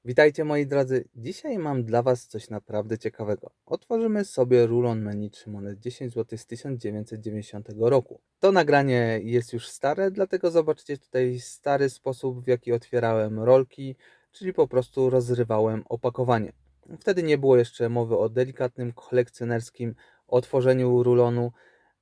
Witajcie moi drodzy, dzisiaj mam dla Was coś naprawdę ciekawego. Otworzymy sobie rulon menu 3 monet 10 zł z 1990 roku. To nagranie jest już stare, dlatego zobaczcie tutaj stary sposób, w jaki otwierałem rolki, czyli po prostu rozrywałem opakowanie. Wtedy nie było jeszcze mowy o delikatnym kolekcjonerskim otworzeniu rulonu,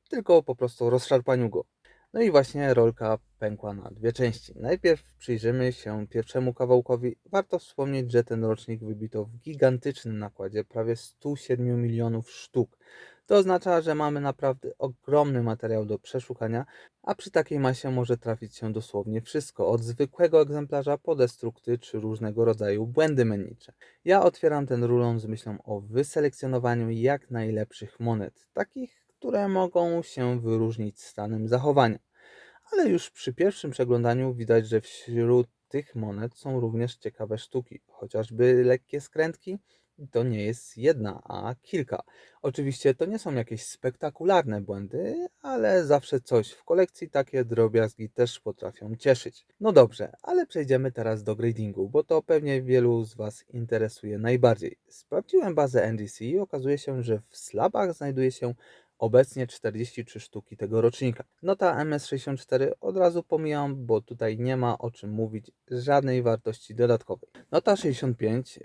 tylko po prostu rozszarpaniu go. No i właśnie rolka pękła na dwie części. Najpierw przyjrzymy się pierwszemu kawałkowi. Warto wspomnieć, że ten rocznik wybito w gigantycznym nakładzie prawie 107 milionów sztuk. To oznacza, że mamy naprawdę ogromny materiał do przeszukania, a przy takiej masie może trafić się dosłownie wszystko, od zwykłego egzemplarza po destrukty czy różnego rodzaju błędy mennicze. Ja otwieram ten rulon z myślą o wyselekcjonowaniu jak najlepszych monet, takich, które mogą się wyróżnić stanem zachowania. Ale już przy pierwszym przeglądaniu widać, że wśród tych monet są również ciekawe sztuki, chociażby lekkie skrętki. To nie jest jedna, a kilka. Oczywiście to nie są jakieś spektakularne błędy, ale zawsze coś w kolekcji, takie drobiazgi też potrafią cieszyć. No dobrze, ale przejdziemy teraz do gradingu, bo to pewnie wielu z Was interesuje najbardziej. Sprawdziłem bazę NDC i okazuje się, że w slabach znajduje się obecnie 43 sztuki tego rocznika. Nota MS64 od razu pomijam, bo tutaj nie ma o czym mówić, żadnej wartości dodatkowej. Nota 65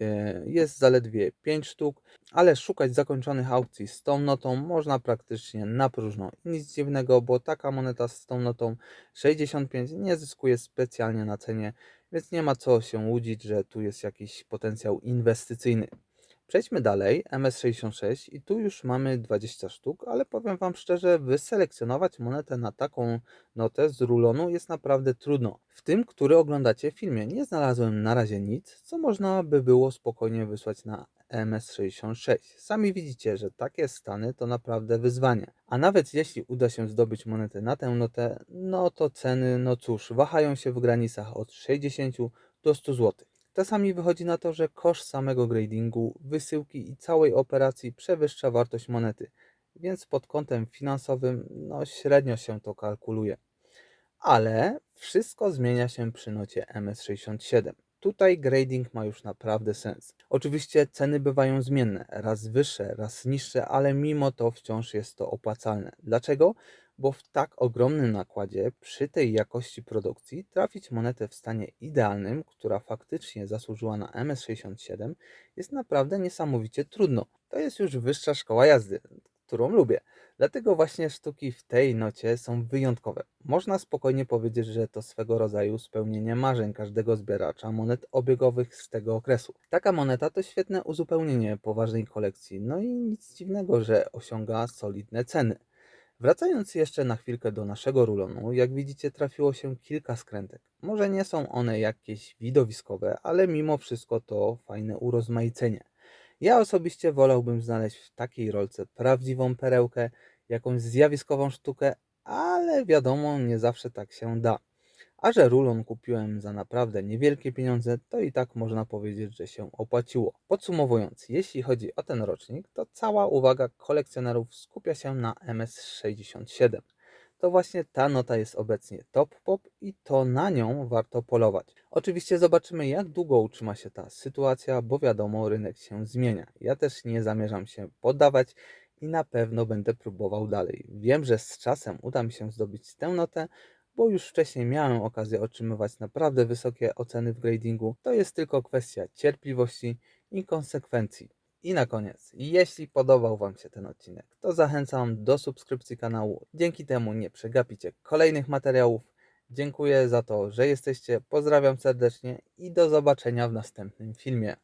jest zaledwie 5 sztuk, ale szukać zakończonych aukcji z tą notą można praktycznie na próżno. Nic dziwnego, bo taka moneta z tą notą 65 nie zyskuje specjalnie na cenie, więc nie ma co się łudzić, że tu jest jakiś potencjał inwestycyjny. Przejdźmy dalej, MS66 i tu już mamy 20 sztuk, ale powiem Wam szczerze, wyselekcjonować monetę na taką notę z rulonu jest naprawdę trudno. W tym, który oglądacie w filmie, nie znalazłem na razie nic, co można by było spokojnie wysłać na MS66. Sami widzicie, że takie stany to naprawdę wyzwanie. A nawet jeśli uda się zdobyć monetę na tę notę, no to ceny, no cóż, wahają się w granicach od 60 do 100 zł. Czasami wychodzi na to, że koszt samego gradingu, wysyłki i całej operacji przewyższa wartość monety, więc pod kątem finansowym no średnio się to kalkuluje. Ale wszystko zmienia się przy nocie MS67. Tutaj grading ma już naprawdę sens. Oczywiście ceny bywają zmienne, raz wyższe, raz niższe, ale mimo to wciąż jest to opłacalne. Dlaczego? Bo w tak ogromnym nakładzie, przy tej jakości produkcji, trafić monetę w stanie idealnym, która faktycznie zasłużyła na MS67, jest naprawdę niesamowicie trudno. To jest już wyższa szkoła jazdy, którą lubię. Dlatego właśnie sztuki w tej nocie są wyjątkowe. Można spokojnie powiedzieć, że to swego rodzaju spełnienie marzeń każdego zbieracza monet obiegowych z tego okresu. Taka moneta to świetne uzupełnienie poważnej kolekcji, no i nic dziwnego, że osiąga solidne ceny. Wracając jeszcze na chwilkę do naszego rulonu, jak widzicie trafiło się kilka skrętek. Może nie są one jakieś widowiskowe, ale mimo wszystko to fajne urozmaicenie. Ja osobiście wolałbym znaleźć w takiej rolce prawdziwą perełkę, jakąś zjawiskową sztukę, ale wiadomo, nie zawsze tak się da. A że rulon kupiłem za naprawdę niewielkie pieniądze, to i tak można powiedzieć, że się opłaciło. Podsumowując, jeśli chodzi o ten rocznik, to cała uwaga kolekcjonerów skupia się na MS67. To właśnie ta nota jest obecnie top pop i to na nią warto polować. Oczywiście zobaczymy, jak długo utrzyma się ta sytuacja, bo wiadomo, rynek się zmienia. Ja też nie zamierzam się poddawać i na pewno będę próbował dalej. Wiem, że z czasem uda mi się zdobyć tę notę, bo już wcześniej miałem okazję otrzymywać naprawdę wysokie oceny w gradingu. To jest tylko kwestia cierpliwości i konsekwencji. I na koniec, jeśli podobał Wam się ten odcinek, to zachęcam do subskrypcji kanału. Dzięki temu nie przegapicie kolejnych materiałów. Dziękuję za to, że jesteście. Pozdrawiam serdecznie i do zobaczenia w następnym filmie.